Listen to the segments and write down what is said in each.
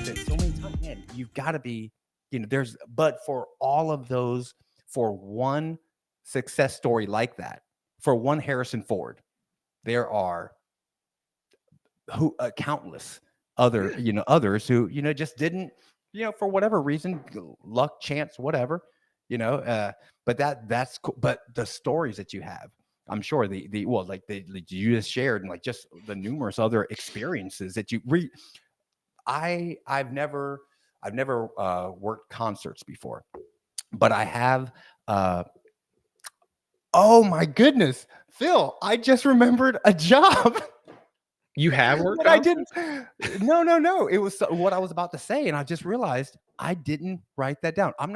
said that so many times, man. You've got to be, but for all of those, for one success story like that, for one Harrison Ford, there are countless other, others who, just didn't, for whatever reason, luck, chance, whatever, but that's cool. But the stories that you have, I'm sure you just shared, and like just the numerous other experiences that I've never worked concerts before, but I have. Oh my goodness, Phil! I just remembered a job. You have worked But I didn't. concerts? No. It was what I was about to say, and I just realized I didn't write that down. I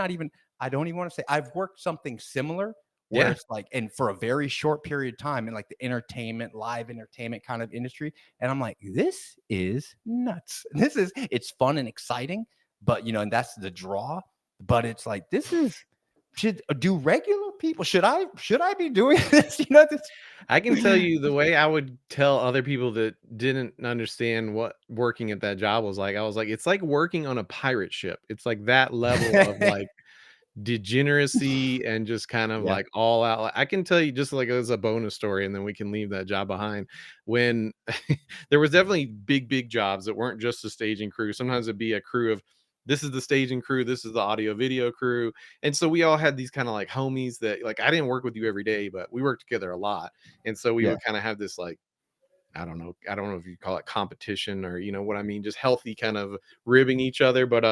don't even want to say I've worked something similar where Yeah. it's like, and for a very short period of time in like the live entertainment kind of industry. And I'm like, this is nuts. It's fun and exciting, but and that's the draw. But it's like, do regular people, should I be doing this? I can tell you the way I would tell other people that didn't understand what working at that job was like. I was like, it's like working on a pirate ship. It's like that level of like degeneracy and just kind of Yeah. like all out. I can tell you just like as a bonus story, and then we can leave that job behind. When there was definitely big jobs that weren't just a staging crew. Sometimes it'd be a crew of, this is the staging crew, this is the audio video crew. And so we all had these kind of like homies that, like, I didn't work with you every day, but we worked together a lot. And so we Yeah. would kind of have this like, I don't know if you call it competition, or you know what I mean, just healthy kind of ribbing each other. But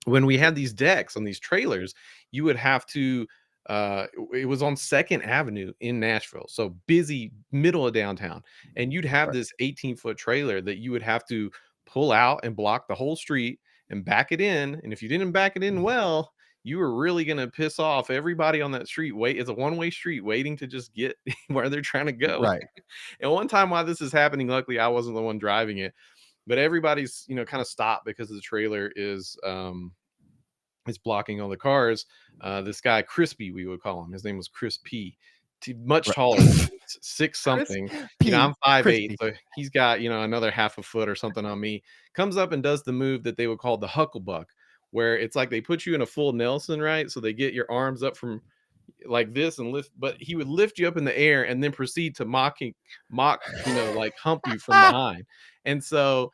when we had these decks on these trailers, you would have to it was on 2nd Avenue in Nashville, so busy middle of downtown, and you'd have Right. this 18-foot trailer that you would have to pull out and block the whole street and back it in. And if you didn't back it in well, you were really going to piss off everybody on that street. It's a one-way street waiting to just get where they're trying to go. Right. And one time while this is happening, luckily I wasn't the one driving it, but everybody's, kind of stopped because the trailer is blocking all the cars. This guy, Crispy, we would call him. His name was Chris P. Much Right. taller than me, six Chris something. P. I'm 5'8", Crispy. so he's got, another half a foot or something on me. Comes up and does the move that they would call the Hucklebuck, where it's like they put you in a full Nelson, right? So they get your arms up from like this and lift, but he would lift you up in the air and then proceed to mock, like hump you from behind. And so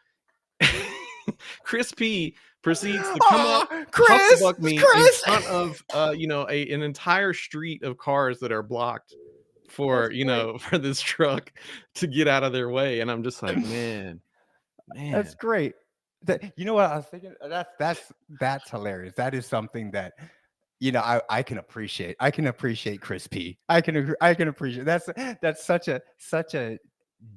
Chris P proceeds to come up, Chris, Hucklebuck me in Chris. front of an entire street of cars that are blocked for That's great. for this truck to get out of their way. And I'm just like, man. That's great. You know what I was thinking? That's hilarious. That is something that I can appreciate. I can appreciate Chris P. I can appreciate. That's such a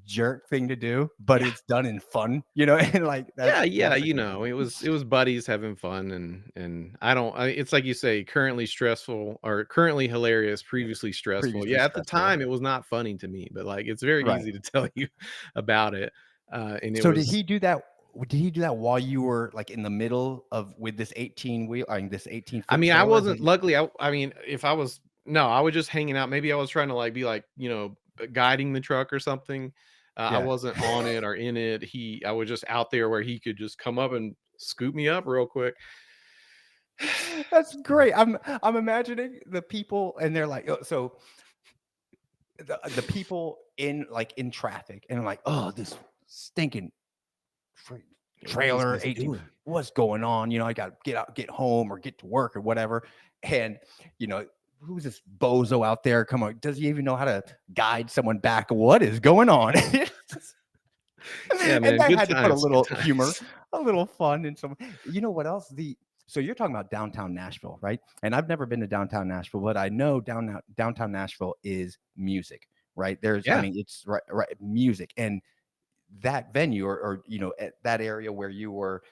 jerk thing to do, but Yeah. it's done in fun. And like Yeah, that's it was buddies having fun, and it's like you say, currently stressful or currently hilarious, previously stressful. previously Yeah, at the stressful. time it was not funny to me, but like it's very Right. easy to tell you about it. And it So did was he do that? Did he do that while you were like in the middle of with this 18 wheel, I mean this 18-foot I trailer? wasn't, luckily, I mean, if I was, no, I was just hanging out. Maybe I was trying to like be like, guiding the truck or something. I Yeah. wasn't on it or in it. I was just out there where he could just come up and scoop me up real quick. That's great. I'm imagining the people, and they're like, so the people in traffic, and like, oh, this stinking trailer 18. What's going on? I got to get out, get home, or get to work, or whatever. And who's this bozo out there? Come on, does he even know how to guide someone back? What is going on? Yeah, man. And I Good had to put a times. little humor, a little fun in some. What else? So you're talking about downtown Nashville, right? And I've never been to downtown Nashville, but I know downtown Nashville is music, right? Yeah. It's right, music. And that venue, or at that area where you were,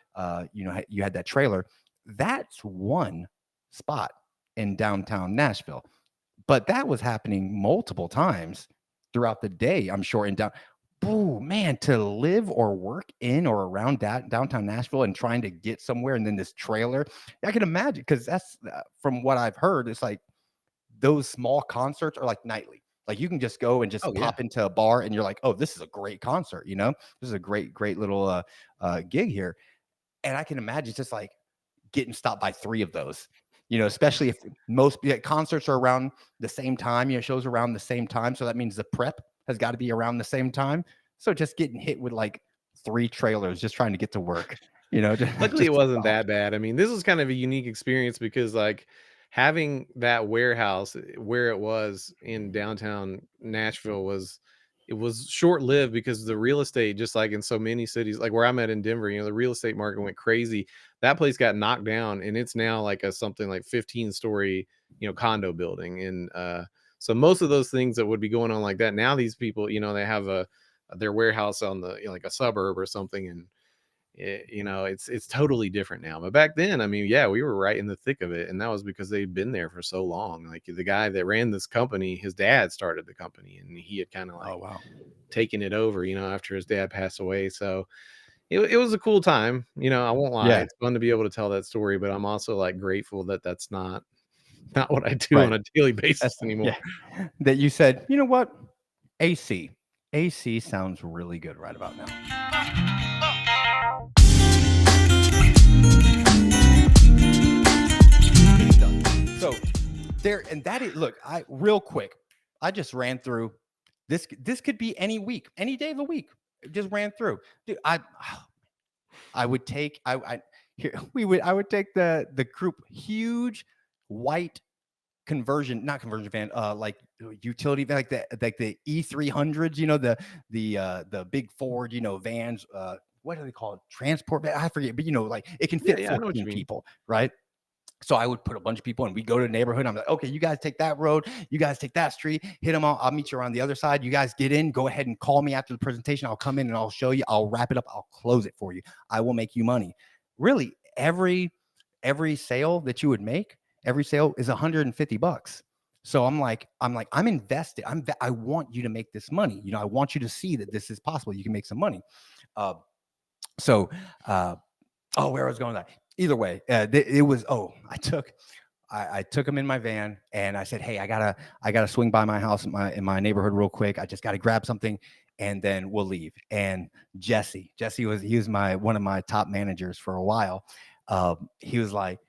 you had that trailer, that's one spot in downtown Nashville. But that was happening multiple times throughout the day, I'm sure. Oh man, to live or work in or around downtown Nashville and trying to get somewhere, and then this trailer, I can imagine, because that's from what I've heard, it's like those small concerts are like nightly. Like you can just go and just Oh, yeah. pop into a bar, and you're like, oh, this is a great concert. This is a great little gig here. And I can imagine just like getting stopped by 3 of those, especially if most concerts are around the same time, shows around the same time. So that means the prep has got to be around the same time. So just getting hit with like 3 trailers just trying to get to work, Luckily, it just to wasn't stop. that bad. I mean, this was kind of a unique experience because, like, having that warehouse where it was in downtown Nashville was short-lived because the real estate, just like in so many cities, like where I'm at in Denver, the real estate market went crazy. That place got knocked down, and it's now like a something like 15-story, condo building. And so most of those things that would be going on like that, now these people, they have their warehouse on the like a suburb or something, and it's totally different now. But back then, I mean, yeah, we were right in the thick of it, and that was because they'd been there for so long. Like the guy that ran this company, his dad started the company, and he had kind of Oh like wow. taken it over, after his dad passed away. So it was a cool time. I won't lie, Yeah. it's fun to be able to tell that story, but I'm also like grateful that that's not what I do Right. on a daily That's, basis anymore. yeah. That you said, you know what? AC. AC sounds really good right about now. So there, and that is, look, I real quick, I just ran through this. This could be any week, any day of the week. Just ran through. Dude, I would take I here I would take the group huge white conversion, not conversion van, like utility van, like the E300s, the big Ford, vans, what do they call it? Transport van, I forget, but like it can Yeah, fit yeah, I know what you 14 mean. people, right? So I would put a bunch of people and we go to the neighborhood. I'm like, okay, you guys take that road, you guys take that street, hit them all. I'll meet you around the other side. You guys get in, go ahead and call me after the presentation. I'll come in and I'll show you, I'll wrap it up, I'll close it for you. I will make you money. Really, every sale that you would make, every sale is $150. So I'm invested. I want you to make this money. I want you to see that this is possible. You can make some money. Uh, so uh, oh, where I was going with that. Either way, it was. Oh, I took him in my van and I said, "Hey, I gotta swing by my house in my neighborhood real quick. I just gotta grab something, and then we'll leave." And Jesse was my one of my top managers for a while. He was like,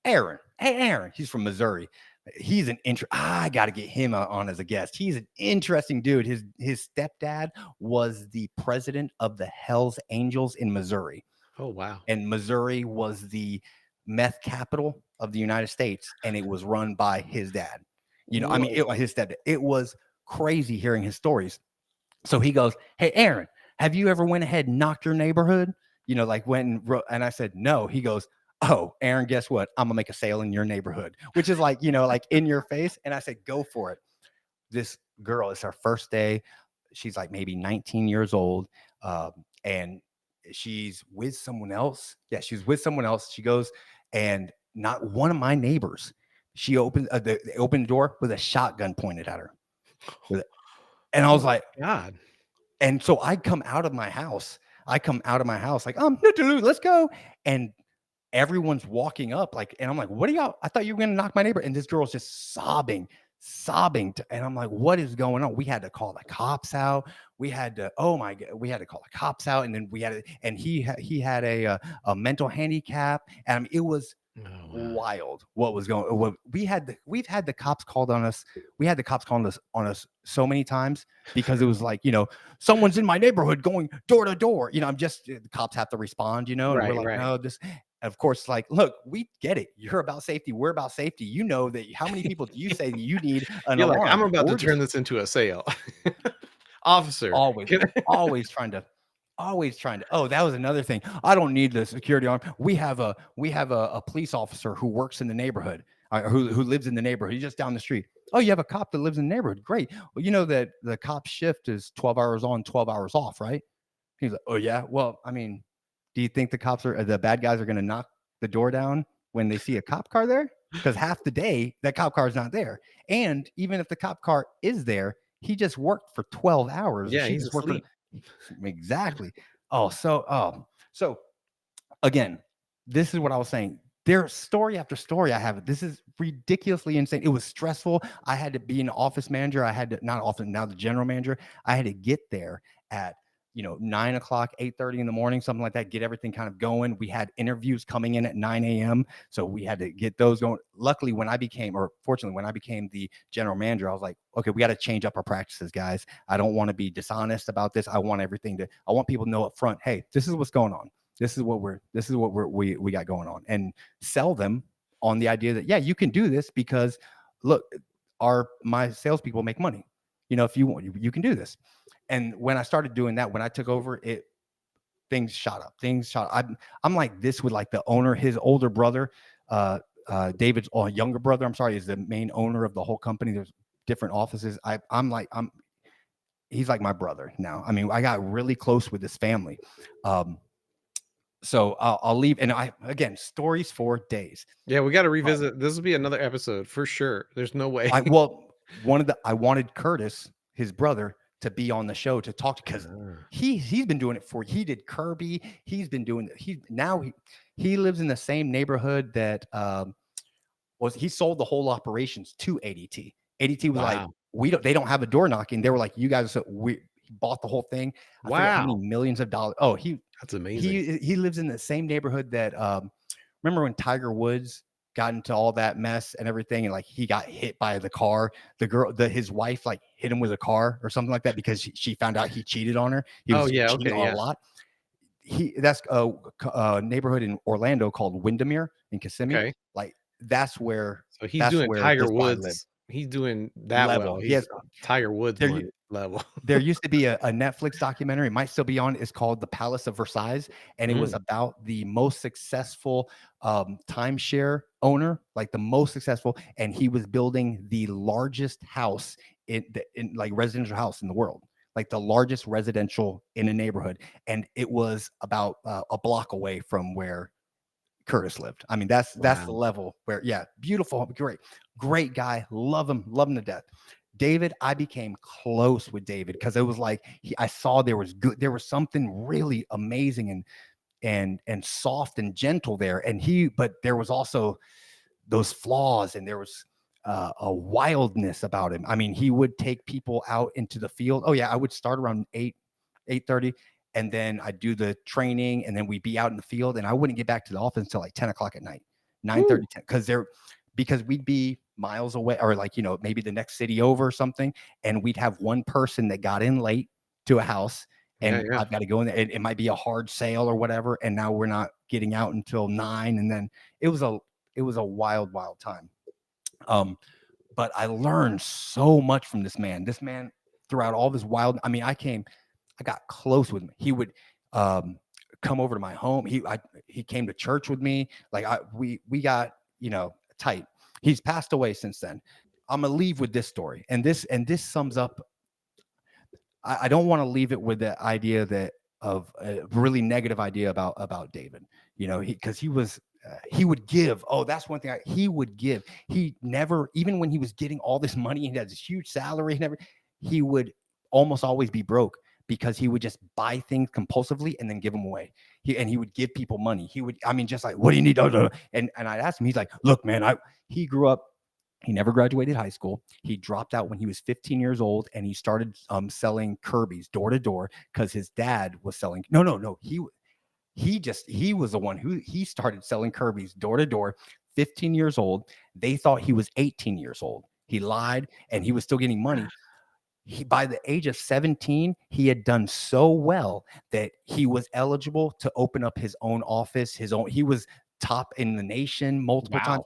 Aaron, hey Aaron, he's from Missouri. He's I got to get him on as a guest. He's an interesting dude. His stepdad was the president of the Hells Angels in Missouri, Oh, wow. and Missouri was the meth capital of the United States, and it was run by his dad. I mean, Whoa. his stepdad. It was crazy hearing his stories. So he goes, "Hey, Aaron, have you ever went ahead and knocked your neighborhood? Like and I said, no. He goes, "Oh, Aaron, guess what? I'm gonna make a sale in your neighborhood," which is like, like in your face. And I said, "Go for it." This girl, it's her first day. She's like maybe 19 years old. And she's with someone else. Yeah, she's with someone else. She goes, and not one of my neighbors. She opened they opened the door with a shotgun pointed at her. With it. And I Oh was my like, god. and so I come out of my house. I come out of my house like, let's go. And everyone's walking up like, and I'm like, what are y'all? I thought you were gonna knock my neighbor. And this girl's just sobbing. And I'm like, what is going on? We had to call the cops out. We had to, oh my God, we had to call the cops out. And then and he had a mental handicap. And I mean, it was Oh, wow. wild what was going what we've had the cops called on us. We had the cops calling us so many times because it was like, someone's in my neighborhood going door to door. I'm just the cops have to respond, and we're Right, like, right. no, this of course, like, look, we get it. You're about safety. We're about safety. That how many people do you say that you need an You're like, alarm? "I'm about to We're turn just this into a sale." Officer, always, can I always trying to. Oh, that was another thing. I don't need the security arm. We have a police officer who works in the neighborhood, who lives in the neighborhood. He's just down the street. Oh, you have a cop that lives in the neighborhood. Great. Well, you know that the cop shift is 12 hours on, 12 hours off, right? He's like, oh yeah. Well, I mean, do you think the bad guys are going to knock the door down when they see a cop car there? Because half the day that cop car is not there, and even if the cop car is there, he just worked for 12 hours, or Yeah, she he's just worked for asleep. exactly. So again, this is what I was saying. There's story after story I have. This is ridiculously insane. It was stressful. I had to be an office manager. I had to not often now the general manager. I had to get there at 9 o'clock, 8:30 in the morning, something like that, get everything kind of going. We had interviews coming in at 9 a.m. So we had to get those going. Luckily, fortunately, when I became the general manager, I was like, okay, we got to change up our practices, guys. I don't want to be dishonest about this. I want people to know up front, hey, this is what's going on. This is what we got going on, and sell them on the idea that, yeah, you can do this because look, my salespeople make money. If you want, you can do this. And when I started doing that, when I took over, things shot up. I'm like this with like the owner, his older brother, David's younger brother, I'm sorry, is the main owner of the whole company. There's different offices. He's like my brother now. I mean, I got really close with his family. So I'll leave. And again, stories for days. Yeah, we got to revisit. This will be another episode for sure. There's no way. I wanted Curtis, his brother, to be on the show to talk, because he's been doing it he did Kirby. He's been doing he lives in the same neighborhood that he sold the whole operations to ADT. ADT was like, they don't have a door knocking. They were like, you guys, he bought the whole thing. I forget how many millions of dollars. Oh, that's amazing. He lives in the same neighborhood that remember when Tiger Woods got into all that mess and everything, and like he got hit by the car. His wife like hit him with a car or something like that because she found out he cheated on her. He was cheating a lot. That's a neighborhood in Orlando called Windermere in Kissimmee. Okay. Like that's where. So he's doing Tiger Woods. He's doing that level. He has Tiger Woods level. There used to be a Netflix documentary, it might still be on. It's called The Palace of Versailles, and it was about the most successful timeshare owner, like the most successful, and he was building the largest house in like residential house in the world, like the largest residential in a neighborhood, and it was about a block away from where Curtis lived. I mean, that's the level where, beautiful, great guy, love him to death. David, I became close with David because it was like I saw there was something really amazing and soft and gentle there, but there was also those flaws, and there was a wildness about him. I mean, he would take people out into the field. Oh yeah, I would start around 8:30. And then I'd do the training, and then we'd be out in the field, and I wouldn't get back to the office until like 10 o'clock at night, 9:30, 10, because we'd be miles away, or like, maybe the next city over or something. And we'd have one person that got in late to a house, and I've got to go in there. It might be a hard sale or whatever. And now we're not getting out until 9. And then it was a wild, wild time. But I learned so much from this man throughout all this wild. I mean, I got close with him. He would come over to my home. He came to church with me. Like we got, tight. He's passed away since then. I'm gonna leave with this story. And this sums up. I don't want to leave it with the idea of a really negative idea about David, because he would give. Oh, that's one thing he would give. He never, even when he was getting all this money and he had this huge salary, he would almost always be broke, because he would just buy things compulsively and then give them away. He would give people money. Just like, what do you need? And I'd ask him, he's like, look, man, he grew up, he never graduated high school. He dropped out when he was 15 years old, and he started selling Kirby's door to door because his dad was selling. No. He was the one he started selling Kirby's door to door, 15 years old. They thought he was 18 years old. He lied, and he was still getting money. By the age of 17, he had done so well that he was eligible to open up his own office, he was top in the nation multiple times.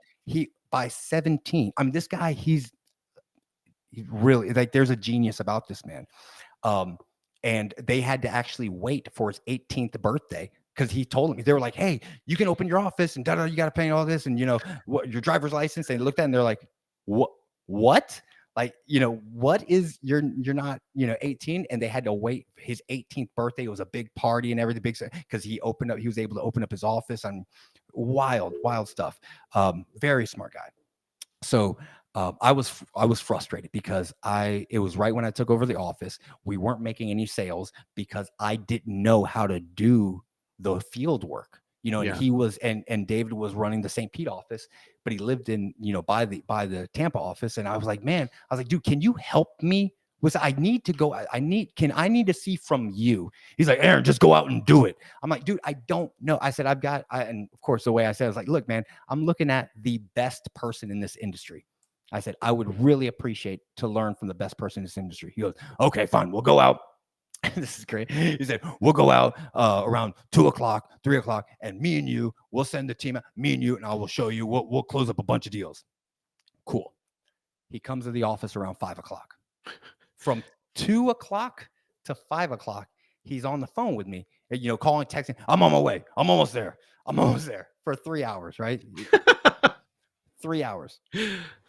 By 17, I mean, this guy, he's really, like, there's a genius about this man. And they had to actually wait for his 18th birthday, because he told them, they were like, hey, you can open your office and you got to pay all this, and what, your driver's license. They looked at it and they're like, what? Like, what is you're not, 18, and they had to wait his 18th birthday. It was a big party and everything, big, because he was able to open up his office, and wild stuff. Very smart guy. So I was frustrated because it was right when I took over the office. We weren't making any sales because I didn't know how to do the field work. And he was, and David was running the St. Pete office, but he lived in, by the Tampa office. And I was like, dude, can you help me was I need to go. I need to see from you. He's like, Aaron, just go out and do it. I'm like, dude, I don't know. I said, and of course, the way I said it was like, look, man, I'm looking at the best person in this industry. I said, I would really appreciate to learn from the best person in this industry. He goes, okay, fine. We'll go out. This is great. He said, we'll go out around 2:00, 3:00, and me and you, we'll send the team out, me and you, and I will show you. We'll close up a bunch of deals. Cool. He comes to the office around 5:00. From 2:00 to 5:00, he's on the phone with me, calling, texting. I'm on my way. I'm almost there. I'm almost there for 3 hours, right? 3 hours.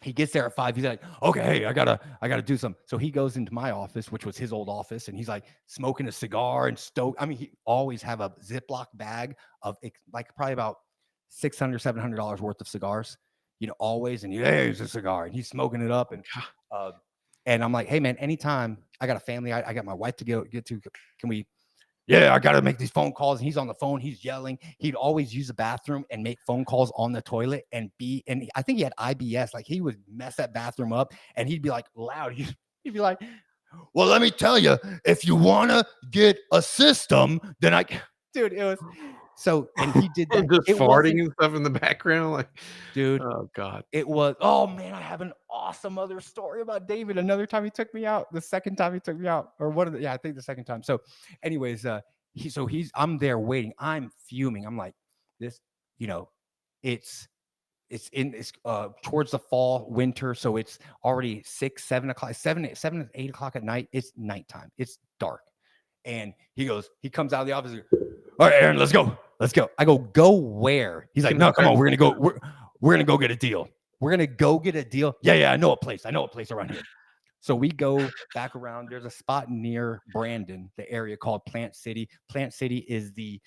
He gets there at 5. He's like, okay, hey, I gotta do something. So he goes into my office, which was his old office, and he's like smoking a cigar and stoked. I mean, he always have a Ziploc bag of like probably about $600, $700 worth of cigars, always. And here's a cigar, and he's smoking it up. And I'm like, hey man, anytime I got a family, I got my wife to get to, can we? Yeah, I got to make these phone calls. And he's on the phone. He's yelling. He'd always use the bathroom and make phone calls on the toilet and I think he had IBS. Like he would mess that bathroom up and he'd be like loud. He'd be like, well, let me tell you, if you want to get a system, then dude, it was so, and he did that. Just farting and stuff in the background. Like, dude, oh God. It was, oh man, I have an awesome other story about David. Another time he took me out, the second time he took me out, or I think the second time. So anyways, I'm there waiting. I'm fuming. I'm like, this, it's towards the fall, winter. So it's already 6, 7 o'clock, 7 to 8 o'clock at night. It's nighttime. It's dark. And he comes out of the office. All right, Aaron, let's go. I go where? He's like, no, come on. We're going to go get a deal. We're going to go get a deal. Yeah. I know a place around here. So we go back around. There's a spot near Brandon, the area called Plant City. Plant City is the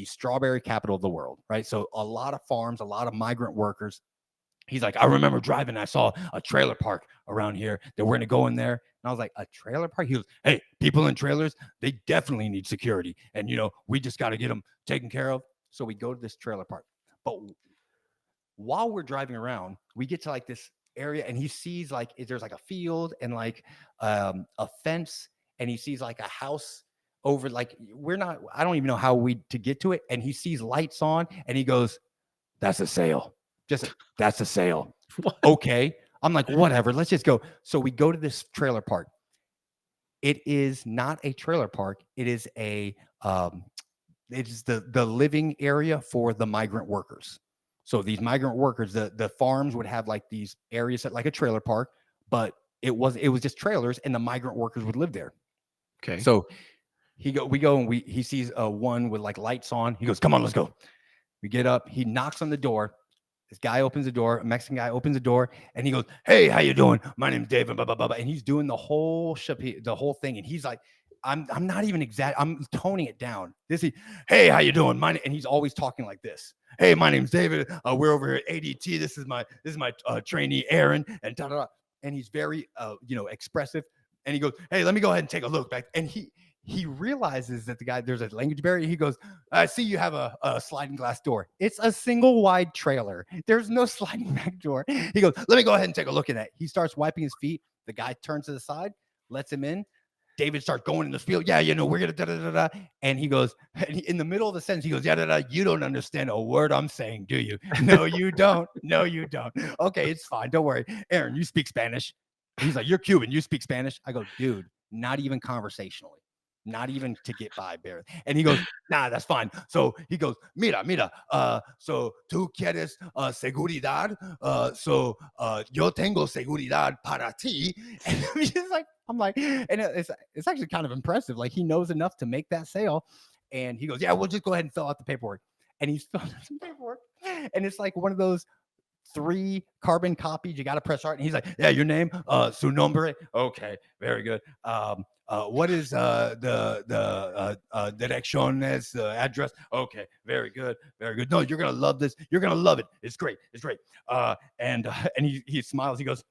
strawberry capital of the world, right? So a lot of farms, a lot of migrant workers. He's like, I remember driving. I saw a trailer park around here that we're going to go in there. And I was like, a trailer park? He goes, hey, people in trailers, they definitely need security. And, we just got to get them taken care of. So we go to this trailer park. But while we're driving around, we get to like this area and he sees like, there's like a field and like a fence. And he sees like a house over, like, I don't even know how to get to it. And he sees lights on and he goes, that's a sale. That's a sale. What? Okay. I'm like, whatever, let's just go. So we go to this trailer park. It is not a trailer park. It is it's the living area for the migrant workers. So these migrant workers, the farms would have like these areas that like a trailer park, but it was just trailers and the migrant workers would live there. Okay. So we go and he sees one with like lights on. He goes, come on, let's go. We get up. He knocks on the door. This guy opens the door, a Mexican guy opens the door, and he goes, hey, how you doing? My name's David, blah, blah, blah, blah. And he's doing the whole thing. And he's like, I'm not even I'm toning it down. Hey, how you doing? And he's always talking like this. Hey, my name's David. We're over here at ADT. This is my trainee, Aaron, and da, da, da. And he's very, expressive. And he goes, hey, let me go ahead and take a look back. And he realizes that there's a language barrier. He goes, I see you have a sliding glass door. It's a single wide trailer. There's no sliding back door. He goes, let me go ahead and take a look at that. He starts wiping his feet. The guy turns to the side, lets him in. David starts going in the field. Yeah, we're going to da, da, da, da. And he goes, in the middle of the sentence, he goes, yeah, da, da, you don't understand a word I'm saying, do you? No, you don't. No, you don't. Okay, it's fine. Don't worry. Aaron, you speak Spanish. He's like, you're Cuban. You speak Spanish. I go, dude, not even conversationally. Not even to get by, Barry. And he goes, nah, that's fine. So he goes, mira, so tú quieres seguridad, so yo tengo seguridad para ti. And I'm like, and it's actually kind of impressive. Like he knows enough to make that sale. And he goes, yeah, we'll just go ahead and fill out the paperwork. And he's filling out some paperwork. And it's like one of those 3 carbon copies. You got to press start. And he's like, yeah, your name, su nombre. Okay, very good. What is the direcciones, address? Okay, very good, very good. No, you're gonna love this. You're gonna love it. It's great. It's great. And he smiles. He goes,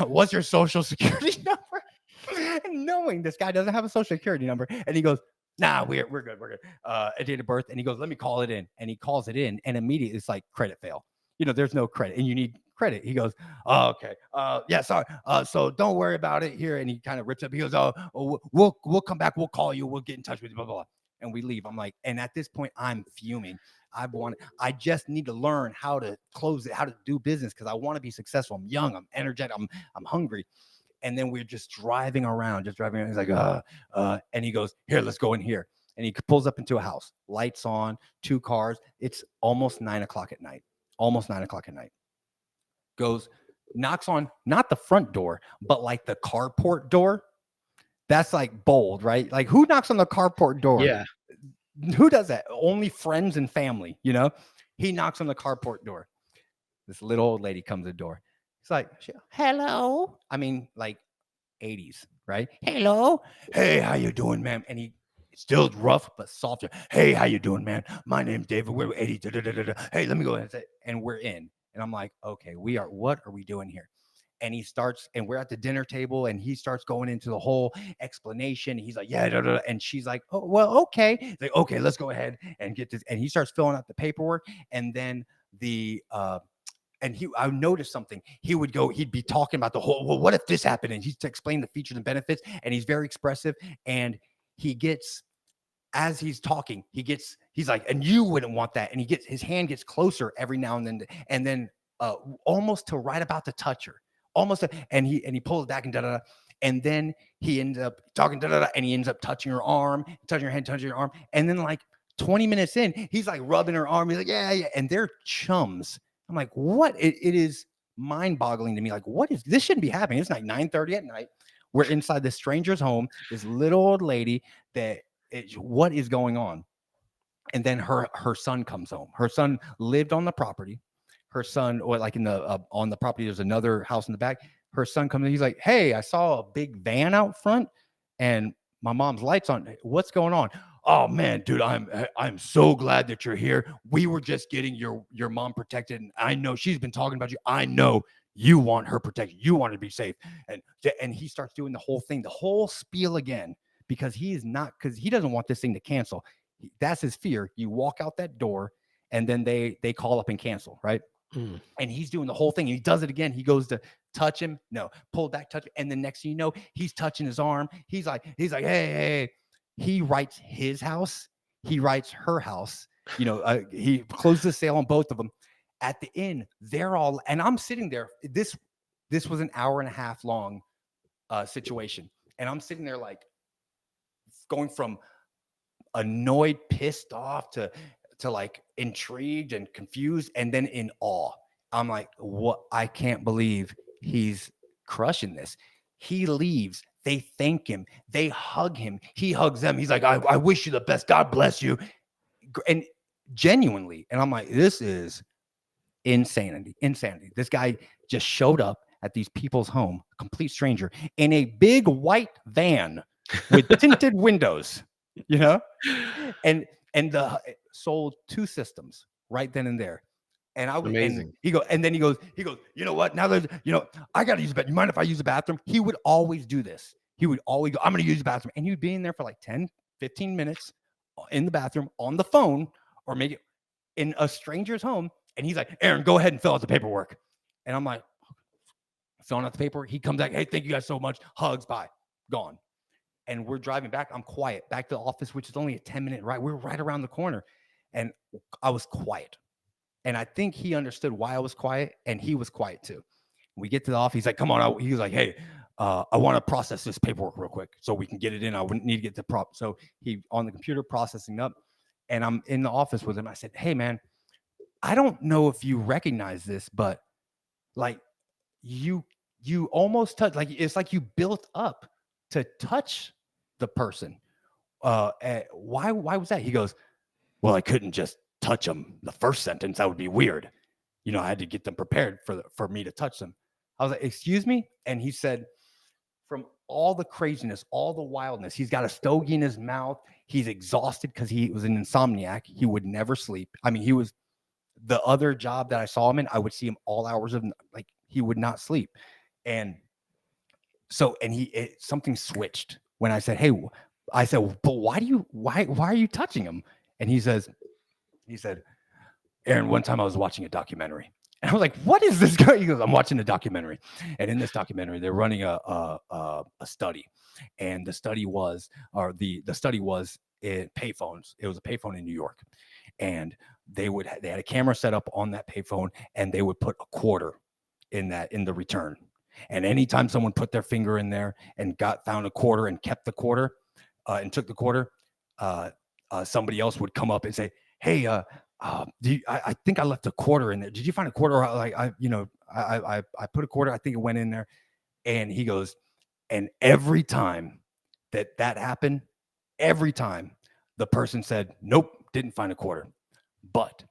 "What's your social security number?" And knowing this guy doesn't have a social security number, and he goes, "Nah, we're good. We're good." A date of birth, and he goes, "Let me call it in." And he calls it in, and immediately it's like credit fail. There's no credit, and you need credit. He goes, oh, okay. Yeah, sorry. So don't worry about it here. And he kind of rips up. He goes, oh, we'll come back. We'll call you. We'll get in touch with you, blah, blah, blah. And we leave. I'm like, and at this point, I'm fuming. I just need to learn how to close it, how to do business, because I want to be successful. I'm young, I'm energetic, I'm hungry. And then we're just driving around. He's like, and he goes, here, let's go in here. And he pulls up into a house, lights on, 2 cars. It's almost 9 o'clock at night. Goes, knocks on not the front door, but like the carport door. That's like bold, right? Like, who knocks on the carport door? Yeah. Who does that? Only friends and family, you know? He knocks on the carport door. This little old lady comes to the door. It's like, hello. I mean, like 80s, right? Hello. Hey, how you doing, ma'am? And he still rough, but softer. Hey, how you doing, man? My name's David. We're 80. Da, da, da, da. Hey, let me go ahead and say, and we're in. And I'm like, okay, what are we doing here? And he starts, and we're at the dinner table, and he starts going into the whole explanation. He's like, yeah, da, da, da. And she's like, oh, well, okay. He's like, okay, let's go ahead and get this. And he starts filling out the paperwork. And then I noticed something. He'd be talking about the whole, well, what if this happened? And he's to explain the features and benefits. And he's very expressive. And as he's talking, he's like, and you wouldn't want that. And his hand gets closer every now and then almost to right about to touch her. And he pulls it back and da-da-da. And then he ends up talking da-da-da, and he ends up touching her arm, touching her head, touching her arm. And then like 20 minutes in, he's like rubbing her arm. He's like, yeah, yeah. And they're chums. I'm like, what? It is mind-boggling to me. Like, what is this? Shouldn't be happening. It's like 9:30 at night. We're inside this stranger's home. This little old lady what is going on? And then her son comes home. Her son lived on the property. Her son, or like on the property, there's another house in the back. Her son comes in. He's like, hey, I saw a big van out front, and my mom's lights on. What's going on? Oh man, dude, I'm so glad that you're here. We were just getting your mom protected, and I know she's been talking about you. I know you want her protected. You want her to be safe. And he starts doing the whole thing, the whole spiel again, because he doesn't want this thing to cancel. That's his fear. You walk out that door, and then they call up and cancel, right? And he's doing the whole thing. And he does it again. He goes to touch him. No, pull back, touch him. And the next thing you know, he's touching his arm. He's like, hey. He writes his house. He writes her house. He closed the sale on both of them. At the end, they're all, and I'm sitting there. This was an hour and a half long situation. And I'm sitting there like going from annoyed, pissed off to like intrigued and confused, and then in awe. I'm like, what? I can't believe he's crushing this. He leaves. They thank him. They hug him. He hugs them. He's like, I wish you the best. God bless you. And genuinely. And I'm like, this is insanity. This guy just showed up at these people's home, complete stranger, in a big white van with tinted windows, and sold 2 systems right then and there. And amazing. And then he goes, you know what? Now there's, I got to use the bathroom. You mind if I use the bathroom? He would always do this. He would always go, I'm going to use the bathroom. And he'd be in there for like 10, 15 minutes in the bathroom on the phone, or maybe in a stranger's home. And he's like, Aaron, go ahead and fill out the paperwork. And I'm like, filling out the paperwork. He comes back, hey, thank you guys so much. Hugs, bye, gone. And we're driving back. I'm quiet. Back to the office, which is only a 10-minute ride. We're right around the corner. And I was quiet. And I think he understood why I was quiet, and he was quiet too. We get to the office. He's like, come on out. He was like, hey, I want to process this paperwork real quick so we can get it in. I wouldn't need to get the prop. So he on the computer processing up, and I'm in the office with him. I said, hey, man, I don't know if you recognize this, but like you almost touch, like it's like you built up to touch the person. Why was that? He goes, well, I couldn't just touch them the first sentence. That would be weird. I had to get them prepared for me to touch them. I was like, excuse me? And he said, from all the craziness, all the wildness, he's got a stogie in his mouth. He's exhausted because he was an insomniac. He would never sleep. I mean, he was the other job that I saw him in. I would see him all hours of, like, he would not sleep. And so, and something switched when I said, hey, I said, but why are you touching him? And he said, Aaron, one time I was watching a documentary, And I was like, what is this guy? He goes, I'm watching a documentary. And in this documentary, they're running a study. And the study was in payphones. It was a payphone in New York. And they had a camera set up on that payphone, and they would put a quarter in the return. And anytime someone put their finger in there and found a quarter and kept the quarter and took the quarter, somebody else would come up and say, hey, I think I left a quarter in there. Did you find a quarter? Like I put a quarter. I think it went in there. And he goes, and every time that happened, every time the person said, nope, didn't find a quarter. But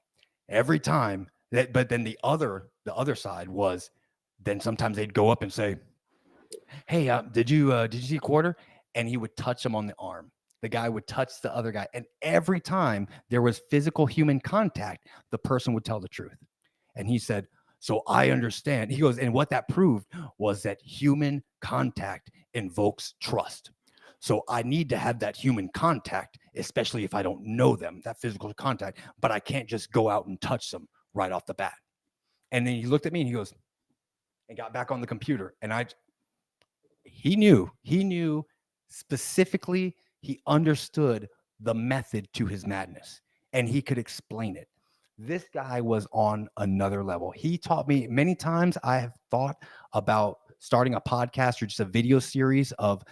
every time but then the other side was, then sometimes they'd go up and say, hey, did you see a quarter? And he would touch him on the arm. The guy would touch the other guy. And every time there was physical human contact, the person would tell the truth. And he said, so I understand. He goes, and what that proved was that human contact invokes trust. So I need to have that human contact, especially if I don't know them, that physical contact, but I can't just go out and touch them right off the bat. And then he looked at me and he goes, and got back on the computer. And he knew specifically, he understood the method to his madness, and he could explain it. This guy was on another level. He taught me many times. I have thought about starting a podcast or just a video series of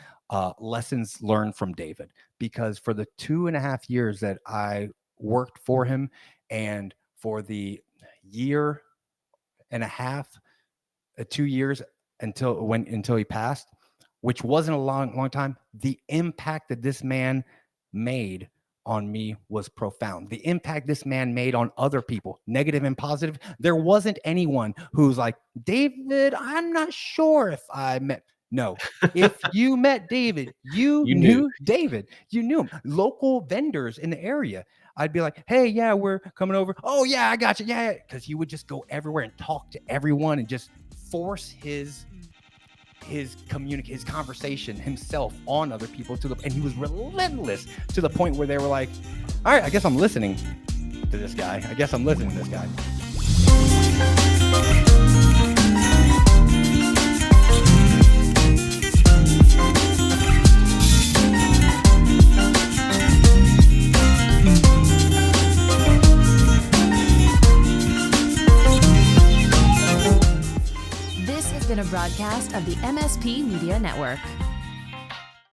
lessons learned from David, because for the 2.5 years that I worked for him, and for the 1.5 years, 2 years until he passed, which wasn't a long time, the impact that this man made on me was profound. The impact this man made on other people, negative and positive. There wasn't anyone who's like, David, I'm not sure if I met. No, if you met David, you knew David. You knew him. Local vendors in the area, I'd be like, hey, yeah, we're coming over. Oh, yeah, I got you. Yeah. Because he would just go everywhere and talk to everyone and just force his conversation himself on other people and he was relentless to the point where they were like, all right, I guess I'm listening to this guy. This has been a broadcast of the MSP Media Network.